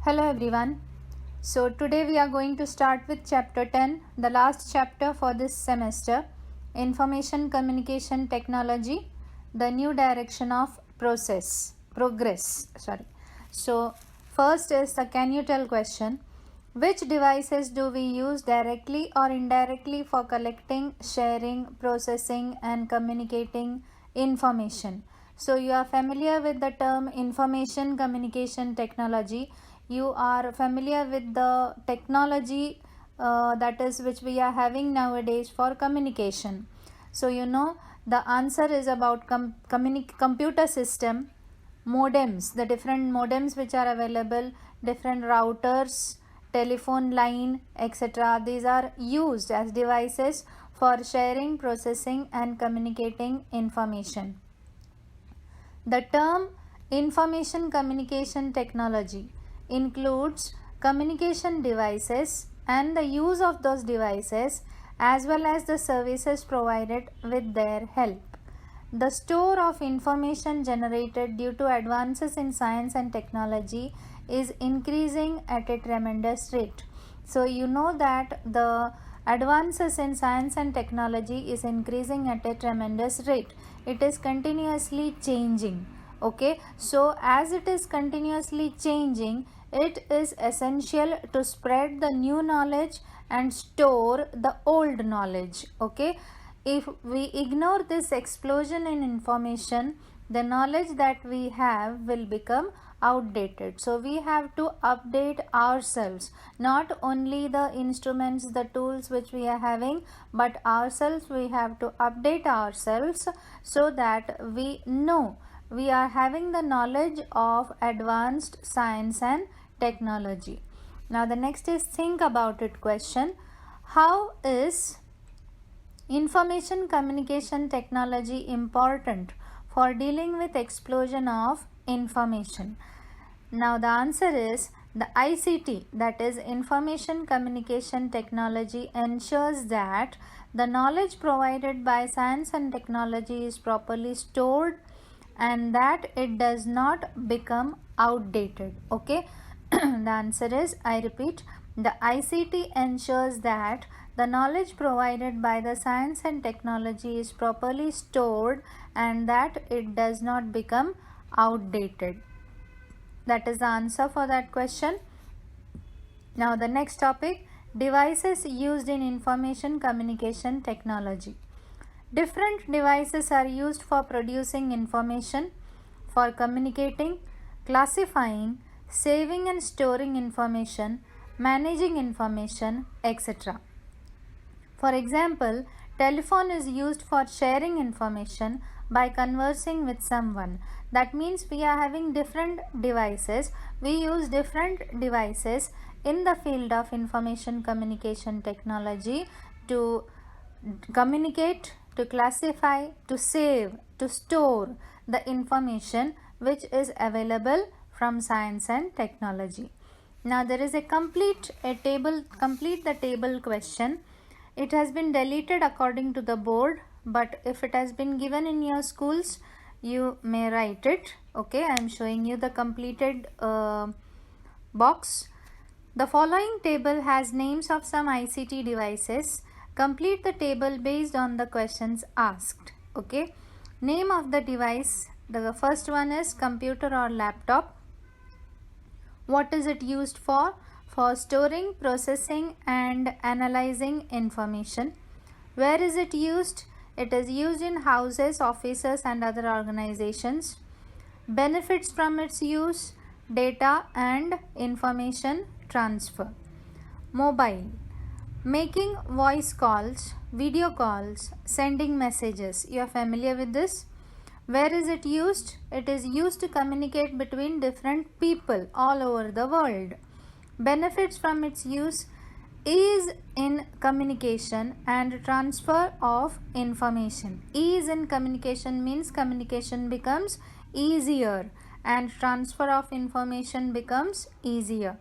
Hello everyone. So today we are going to start with chapter 10, the last chapter for this semester, Information Communication Technology, the new direction of progress. So first is the can you tell question. Which devices do we use directly or indirectly for collecting, sharing, processing and communicating information? So you are familiar with the term information communication technology. You are familiar with the technology that is which we are having nowadays for communication. So you know the answer is about computer system, modems, the different modems which are available, different routers, telephone line, etc. These are used as devices for sharing, processing and communicating information. The term information communication technology includes communication devices and the use of those devices as well as the services provided with their help. The store of information generated due to advances in science and technology is increasing at a tremendous rate. So you know that the advances in science and technology is increasing at a tremendous rate. It is continuously changing. Okay, so as it is continuously changing, it is essential to spread the new knowledge and store the old knowledge. Okay, if we ignore this explosion in information, the knowledge that we have will become outdated. So we have to update ourselves, not only the instruments, the tools which we are having, but ourselves. We have to update ourselves so that we know we are having the knowledge of advanced science and technology. Now the next is think about it question. How is information communication technology important for dealing with explosion of information? Now the answer is the ICT, that is information communication technology, ensures that the knowledge provided by science and technology is properly stored and that it does not become outdated. Okay, the answer is, I repeat, the ICT ensures that the knowledge provided by the science and technology is properly stored and that it does not become outdated. That is the answer for that question. Now the next topic, devices used in information communication technology. Different devices are used for producing information, for communicating, classifying, saving and storing information, managing information, etc. For example, telephone is used for sharing information by conversing with someone. That means we are having different devices. We use different devices in the field of information communication technology to communicate, to classify, to save, to store the information which is available from science and technology. Now there is a complete the table question. It has been deleted according to the board, but if it has been given in your schools, you may write it. Okay, I am showing you the completed box. The following table has names of some ICT devices. Complete the table based on the questions asked. Okay, name of the device. The first one is computer or laptop. What is it used for? For storing, processing and analyzing information. Where is it used? It is used in houses, offices and other organizations. Benefits from its use: data and information transfer. Mobile, making voice calls, video calls, sending messages. You are familiar with this. Where is it used? It is used to communicate between different people all over the world. Benefits from its use: ease in communication and transfer of information. Ease in communication means communication becomes easier and transfer of information becomes easier.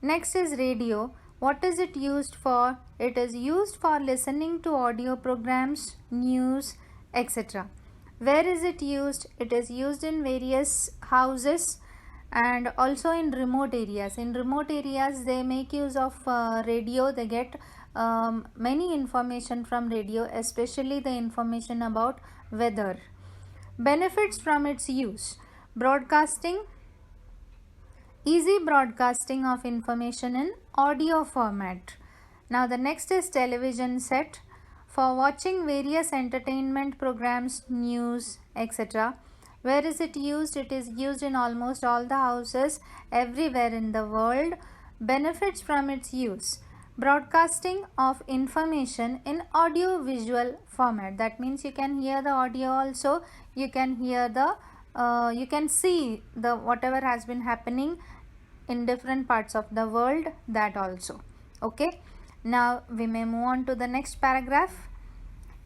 Next is radio. What is it used for? It is used for listening to audio programs, news, etc. Where is it used? It is used in various houses and also in remote areas. In remote areas they make use of radio. They get many information from radio, especially the information about weather. Benefits from its use: broadcasting, easy broadcasting of information in audio format. Now the next is television set for watching various entertainment programs, news, etc. Where is it used? It is used in almost all the houses everywhere in the world. Benefits from its use: broadcasting of information in audio visual format. That means you can hear the audio also, you can hear the you can see the whatever has been happening in different parts of the world, that also. Okay, now we may move on to the next paragraph.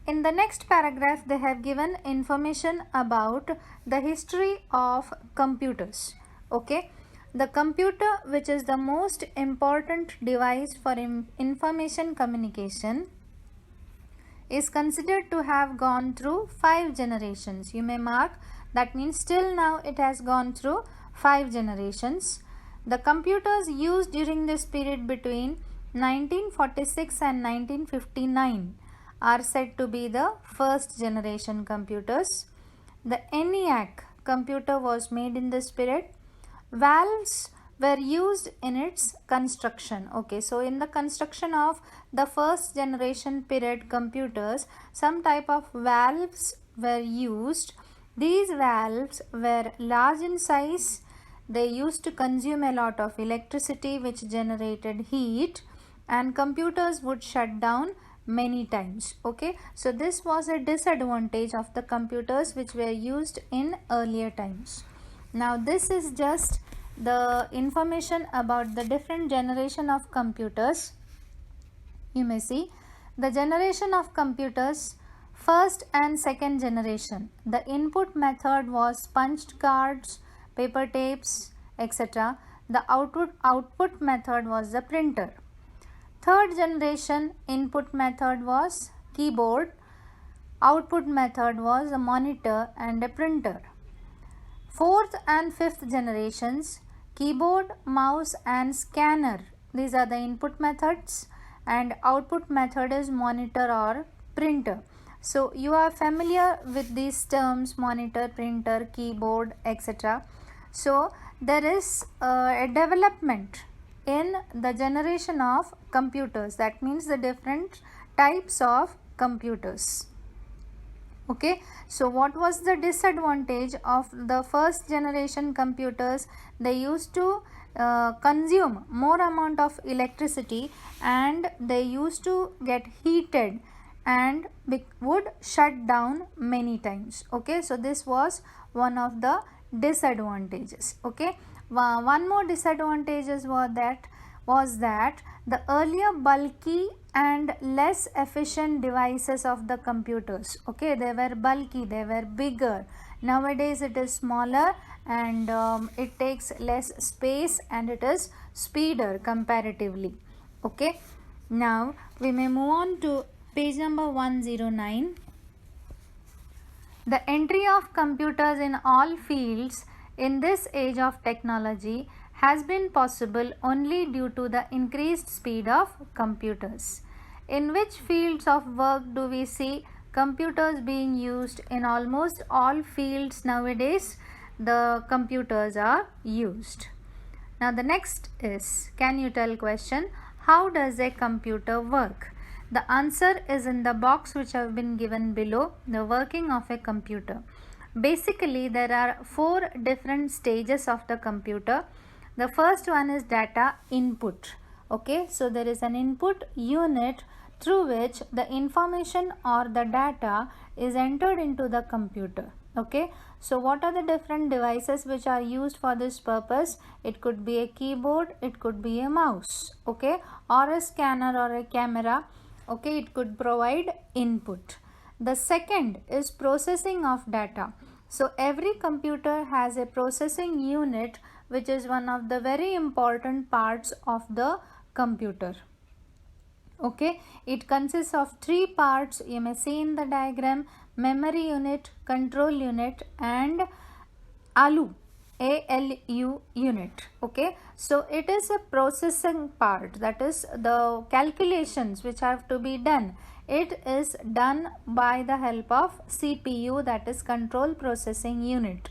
In the next paragraph they have given information about the history of computers. Okay, the computer, which is the most important device for information communication, is considered to have gone through 5 generations. You may mark, that means till now it has gone through 5 generations. The computers used during this period between 1946 and 1959 are said to be the first generation computers. The ENIAC computer was made in this period. Valves were used in its construction. Okay, so in the construction of the first generation period computers, some type of valves were used. These valves were large in size. They used to consume a lot of electricity, which generated heat, and computers would shut down many times. Okay, so this was a disadvantage of the computers which were used in earlier times. Now this is just the information about the different generation of computers. You may see the generation of computers, first and second generation. The input method was punched cards, paper tapes, etc. The output method was the printer. Third generation input method was keyboard, output method was a monitor and a printer. Fourth and fifth generations, keyboard, mouse and scanner. These are the input methods and output method is monitor or printer. So you are familiar with these terms: monitor, printer, keyboard, etc. So there is a development in the generation of computers. That means the different types of computers. Okay, so what was the disadvantage of the first generation computers? They used to consume more amount of electricity and they used to get heated and would shut down many times. Okay, so this was one of the disadvantages. Okay, one more disadvantages was that the earlier bulky and less efficient devices of the computers. Okay, they were bulky, they were bigger. Nowadays it is smaller and it takes less space and it is speeder comparatively. Okay, now we may move on to page number 109. The entry of computers in all fields in this age of technology has been possible only due to the increased speed of computers. In which fields of work do we see computers being used? In almost all fields nowadays the computers are used. Now the next is, can you tell question, how does a computer work? The answer is in the box which have been given below, the working of a computer. Basically there are 4 different stages of the computer. The first one is data input. Okay, so there is an input unit through which the information or the data is entered into the computer. Okay, so what are the different devices which are used for this purpose? It could be a keyboard, it could be a mouse, okay, or a scanner or a camera. Okay, it could provide input. The second is processing of data. So every computer has a processing unit which is one of the very important parts of the computer. Okay, it consists of three parts. You may see in the diagram: memory unit, control unit, and ALU unit. Okay, so it is a processing part, that is the calculations which have to be done. It is done by the help of CPU, that is control processing unit.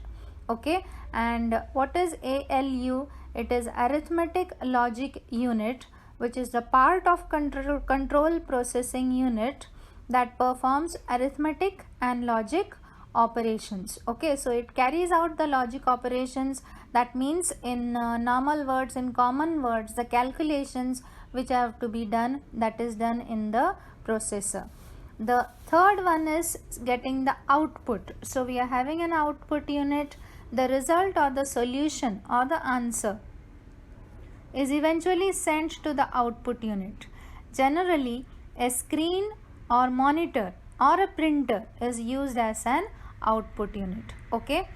Okay, and what is ALU? It is arithmetic logic unit, which is the part of control processing unit that performs arithmetic and logic operations. Okay, so it carries out the logic operations. That means in normal words, in common words, the calculations which have to be done, that is done in the processor. The third one is getting the output. So we are having an output unit. The result or the solution or the answer is eventually sent to the output unit. Generally, a screen or monitor or a printer is used as an output unit. Okay,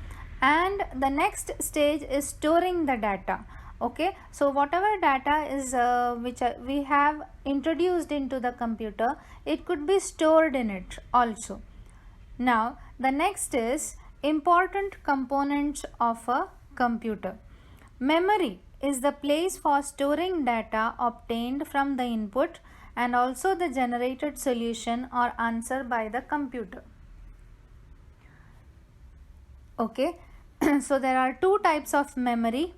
and the next stage is storing the data. Okay, so whatever data is which we have introduced into the computer, it could be stored in it also. Now the next is important components of a computer. Memory is the place for storing data obtained from the input and also the generated solution or answer by the computer. Okay, so there are two types of memory: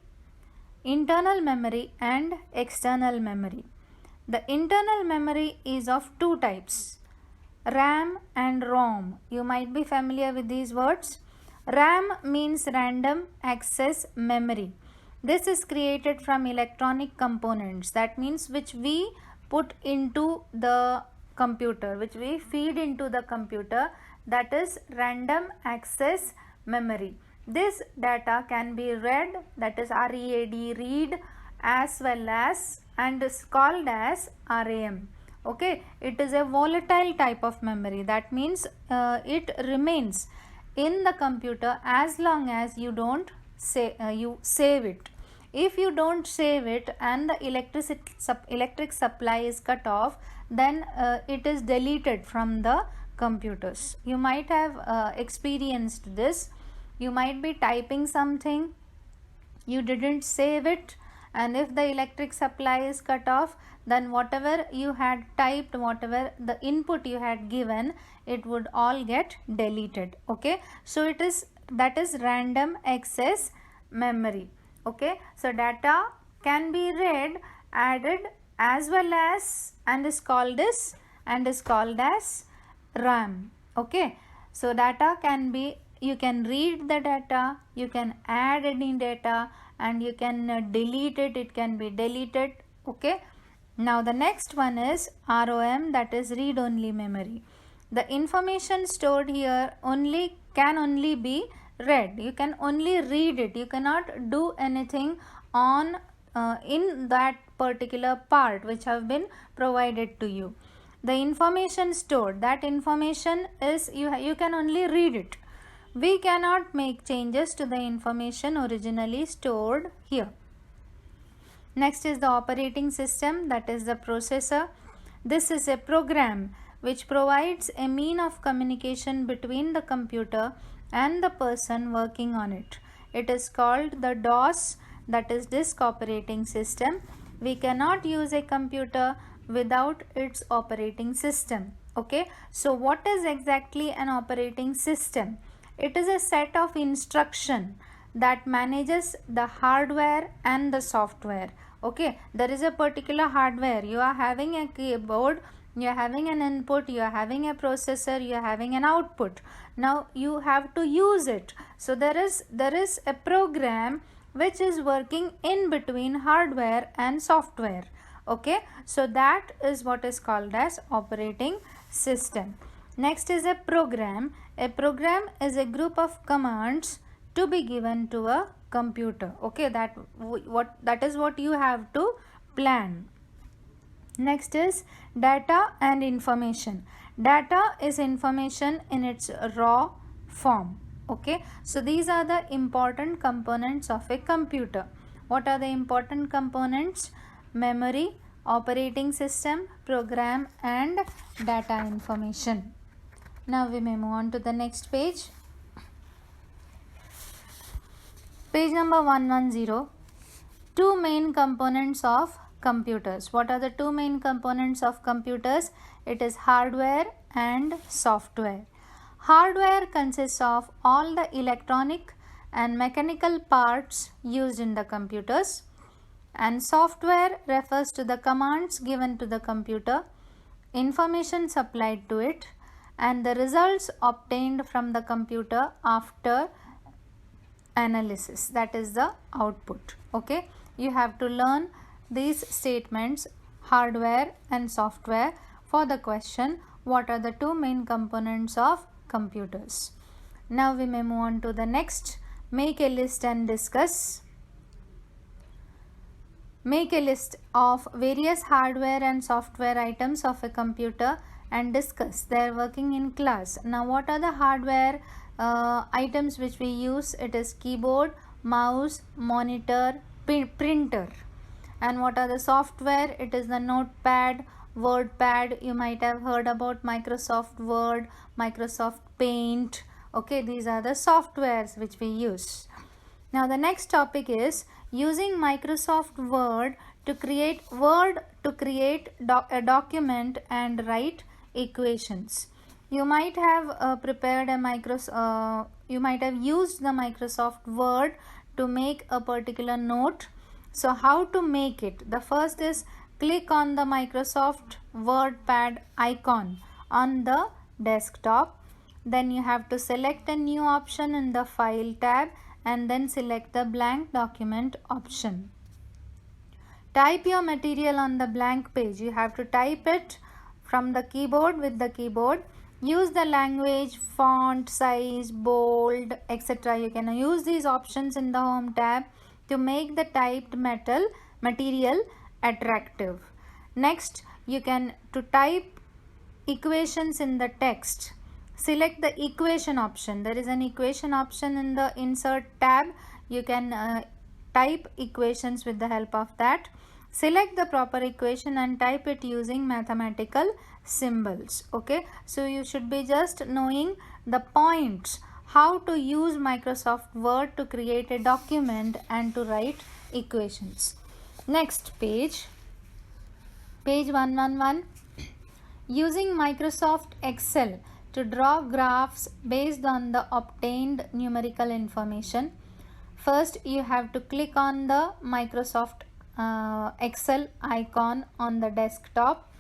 internal memory and external memory. The internal memory is of two types: RAM and ROM. You might be familiar with these words. RAM means random access memory. This is created from electronic components, that means which we put into the computer, which we feed into the computer, that is random access memory. This data can be read, that is READ, read, as well as, and is called as RAM. Okay, it is a volatile type of memory. That means it remains in the computer as long as you don't you save it. If you don't save it and the electric supply is cut off, then it is deleted from the computers. You might have experienced this. You might be typing something, you didn't save it, and if the electric supply is cut off, then whatever you had typed, whatever the input you had given, it would all get deleted. Okay, so it is, that is random access memory. Okay, so data can be read, added, as well as, and is called as RAM. Okay, so data can be, you can read the data, you can add any data, and you can delete it, it can be deleted. Okay, now the next one is ROM, that is read only memory. The information stored here can only be read. You can only read it, you cannot do anything on in that particular part which have been provided to you. The information stored, that information is, you can only read it. We cannot make changes to the information originally stored here. Next is the operating system, that is the processor. This is a program which provides a mean of communication between the computer and the person working on it. It is called the DOS, that is disk operating system. We cannot use a computer without its operating system. Okay, so what is exactly an operating system? It is a set of instruction that manages the hardware and the software. Okay, there is a particular hardware, you are having a keyboard, you are having an input, you are having a processor, you are having an output. Now you have to use it. So there is a program which is working in between hardware and software. Okay, so that is what is called as operating system. Next is a program. A program is a group of commands to be given to a computer. Okay, that is what you have to plan. Next is data and information. Data is information in its raw form. Okay, so these are the important components of a computer. What are the important components? Memory, operating system, program and data information. Now we may move on to the next page. Page number 110. Two main components of computers. What are the two main components of computers? It is hardware and software. Hardware consists of all the electronic and mechanical parts used in the computers, and software refers to the commands given to the computer, information supplied to it, and the results obtained from the computer after analysis, that is the output. Okay, you have to learn these statements, hardware and software, for the question what are the two main components of computers. Now we may move on to the next. Make a list and discuss. Make a list of various hardware and software items of a computer and discuss their working in class. Now what are the hardware items which we use? It is keyboard, mouse, monitor, printer. And what are the software? It is the notepad, WordPad. You might have heard about Microsoft Word, Microsoft Paint. Okay, these are the softwares which we use. Now the next topic is using Microsoft Word to create a document and write equations. You might have prepared a you might have used the Microsoft Word to make a particular note. So how to make it? The first is click on the Microsoft WordPad icon on the desktop. Then you have to select a new option in the File tab and then select the blank document option. Type your material on the blank page. You have to type it from the keyboard with the keyboard. Use the language, font, size, bold, etc. You can use these options in the Home tab to make the typed material attractive. Next, you can type equations in the text. Select the equation option. There is an equation option in the Insert tab. You can type equations with the help of that. Select the proper equation and type it using mathematical symbols. Okay, so you should be just knowing the points, how to use Microsoft Word to create a document and to write equations. Next page, page 111. Using Microsoft Excel to draw graphs based on the obtained numerical information. First, you have to click on the Microsoft Excel icon on the desktop.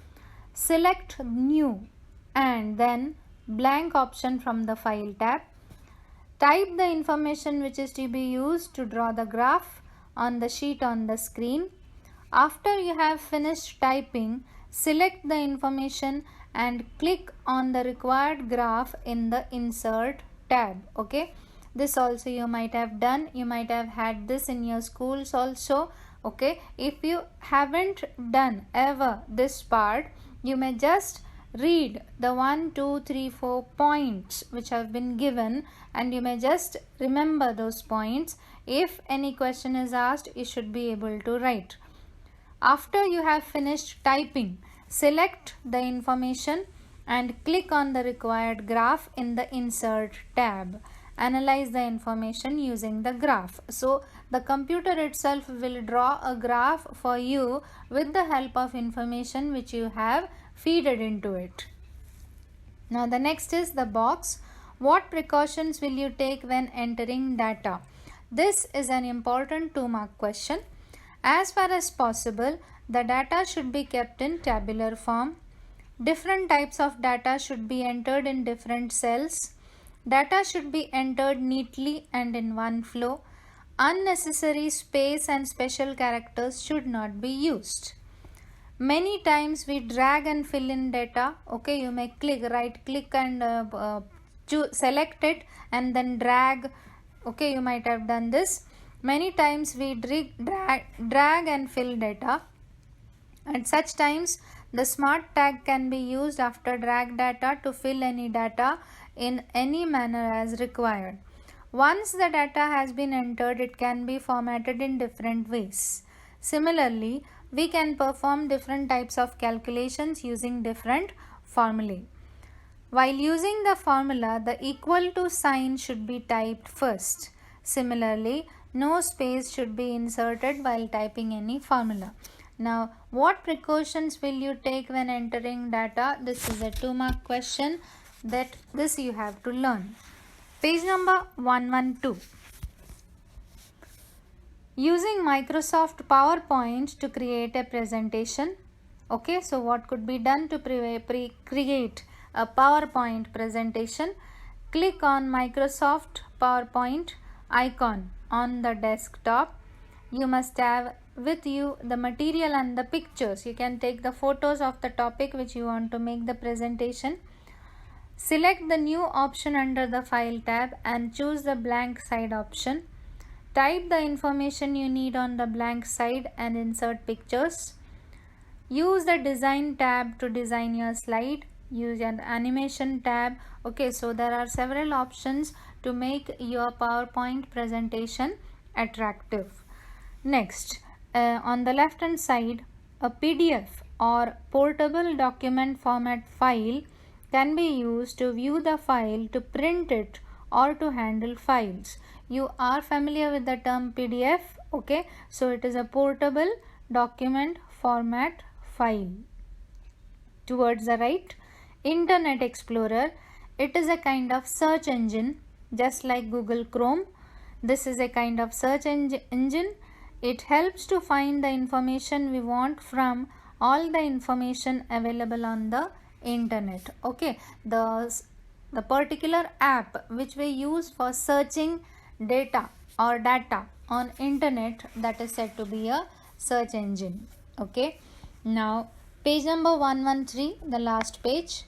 Select New and then blank option from the File tab. Type the information which is to be used to draw the graph on the sheet on the screen. After you have finished typing, select the information and click on the required graph in the Insert tab. Okay, this also you might have done. You might have had this in your schools also. Okay, if you haven't done ever this part, you may just read the 1, 2, 3, 4 points which have been given and you may just remember those points. If any question is asked, you should be able to write. After you have finished typing, select the information and click on the required graph in the Insert tab. Analyze the information using the graph. So the computer itself will draw a graph for you with the help of information which you have feed into it. Now the next is the box. What precautions will you take when entering data? This is an important 2-mark question. As far as possible, the data should be kept in tabular form. Different types of data should be entered in different cells. Data should be entered neatly and in one flow. Unnecessary space and special characters should not be used. Many times we drag and fill in data. Okay, you may right click and select it and then drag. Okay, you might have done this. Many times we drag and fill data. At such times, the smart tag can be used after drag data to fill any data in any manner as required. Once the data has been entered, it can be formatted in different ways. Similarly, we can perform different types of calculations using different formulae. While using the formula, the equal to sign should be typed first. Similarly, no space should be inserted while typing any formula. Now, what precautions will you take when entering data? This is a 2-mark question that this you have to learn. Page number 112. Using Microsoft PowerPoint to create a presentation. Okay, so what could be done to create a PowerPoint presentation? Click on Microsoft PowerPoint icon on the desktop. You must have with you the material and the pictures. You can take the photos of the topic which you want to make the presentation. Select the new option under the file tab and choose the blank side option. Type the information you need on the blank side and insert pictures. Use the design tab to design your slide. Use an animation tab. Okay, so there are several options to make your PowerPoint presentation attractive. Next, on the left hand side, a PDF or portable document format file can be used to view the file, to print it, or to handle files. You are familiar with the term PDF, okay? So it is a portable document format file. Towards the right, Internet Explorer. It is a kind of search engine just like Google Chrome. This is a kind of search engine. It helps to find the information we want from all the information available on the internet. Okay, the particular app which we use for searching data on internet, that is said to be a search engine. Okay, now page number 113, the last page.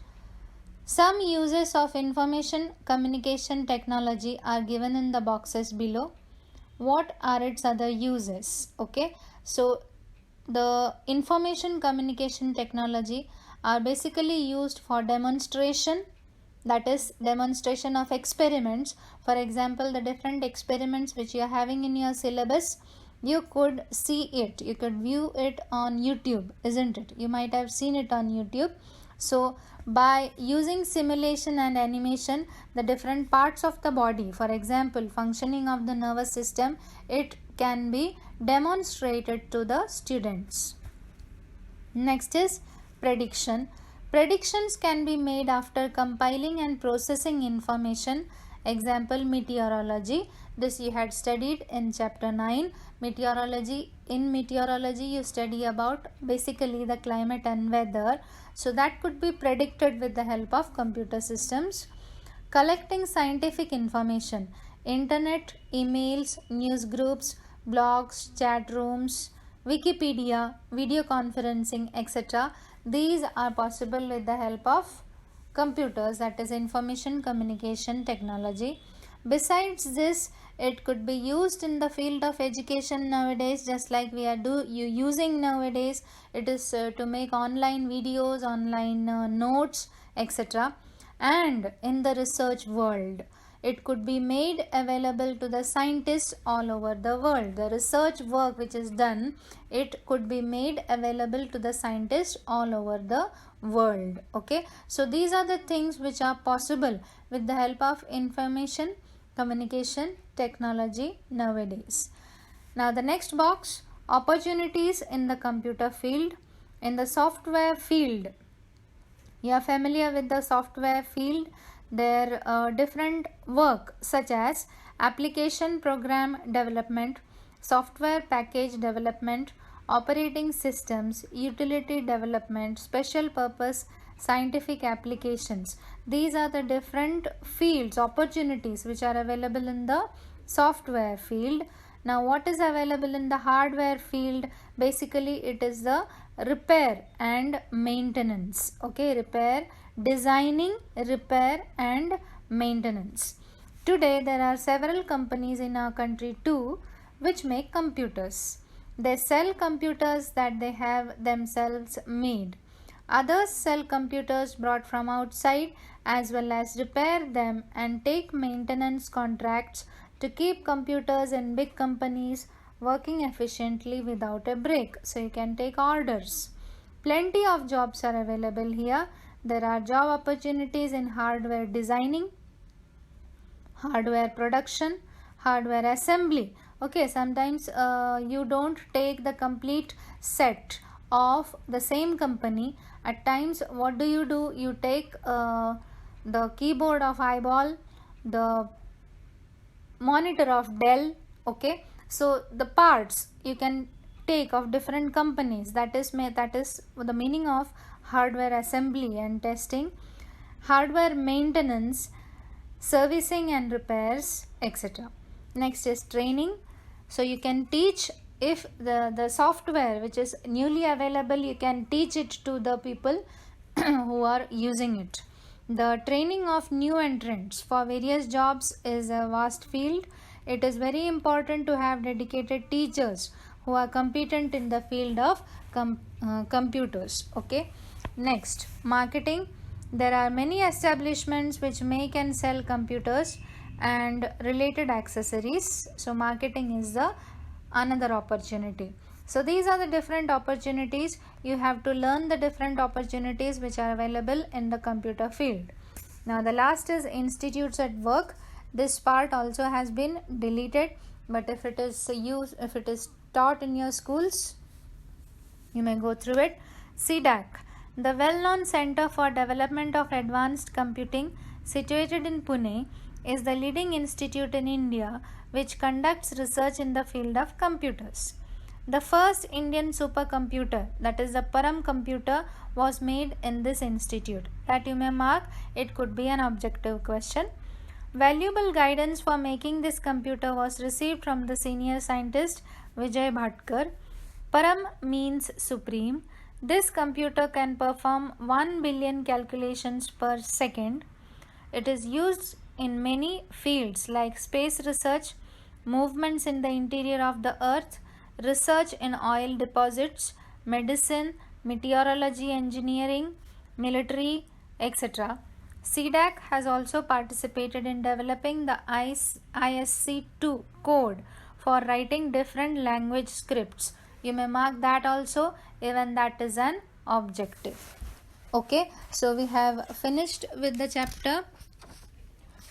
Some uses of information communication technology are given in the boxes below. What are its other uses? Okay, so the information communication technology are basically used for demonstration, that is demonstration of experiments. For example, the different experiments which you are having in your syllabus, you could see it, you could view it on YouTube, isn't it? You might have seen it on YouTube. So by using simulation and animation, the different parts of the body, for example functioning of the nervous system, it can be demonstrated to the students. Next is prediction. Predictions can be made after compiling and processing information. Example, meteorology. This you had studied in chapter 9. Meteorology. In meteorology you study about basically the climate and weather. So that could be predicted with the help of computer systems. Collecting scientific information. Internet, emails, news groups, blogs, chat rooms, Wikipedia, video conferencing, etc. These are possible with the help of computers, that is information communication technology. Besides this, it could be used in the field of education nowadays, just like we are using nowadays. It is to make online videos, online notes, etc. And in the research world, it could be made available to the scientists all over the world. The research work which is done, it could be made available to the scientists all over the world. Okay, so these are the things which are possible with the help of information communication technology nowadays. Now the next box, opportunities in the computer field. In the software field, you are familiar with the software field. There are different work such as application program development, software package development, operating systems, utility development, special purpose scientific applications. These are the different fields, opportunities which are available in the software field. Now what is available in the hardware field? Basically it is the repair and maintenance. Okay, repair, designing, repair and maintenance. Today there are several companies in our country too which make computers. They sell computers that they have themselves made. Others sell computers brought from outside as well as repair them and take maintenance contracts to keep computers in big companies working efficiently without a break. So you can take orders. Plenty of jobs are available here. There are job opportunities in hardware designing, hardware production, hardware assembly. Okay, sometimes you don't take the complete set of the same company. At times, what do? You take the keyboard of Eyeball, the monitor of Dell. Okay, so the parts you can take of different companies. That is the meaning of hardware assembly and testing, hardware maintenance, servicing and repairs, etc. Next is training. So you can teach, if the software which is newly available, you can teach it to the people who are using it. The training of new entrants for various jobs is a vast field. It is very important to have dedicated teachers who are competent in the field of computers. Okay. Next, marketing. There are many establishments which make and sell computers and related accessories. So marketing is the another opportunity. So these are the different opportunities. You have to learn the different opportunities which are available in the computer field. Now the last is institutes at work. This part also has been deleted, but if it is taught in your schools, you may go through it. CDAC, the well-known Center for Development of Advanced Computing, situated in Pune, is the leading institute in India which conducts research in the field of computers. The first Indian supercomputer, that is the Param computer, was made in this institute. That you may mark. It could be an objective question. Valuable guidance for making this computer was received from the senior scientist Vijay Bhatkar. Param means supreme. This computer can perform 1 billion calculations per second. It is used in many fields like space research, movements in the interior of the earth, research in oil deposits, medicine, meteorology engineering, military, etc. CDAC has also participated in developing the ISC2 code for writing different language scripts. You may mark that also, even that is an objective. Okay, so we have finished with the chapter.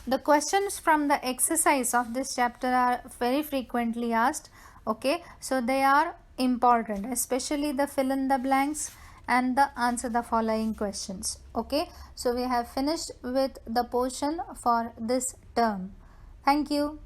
The questions from the exercise of this chapter are very frequently asked. Okay, so they are important, especially the fill in the blanks and the answer the following questions. Okay, so we have finished with the portion for this term. Thank you.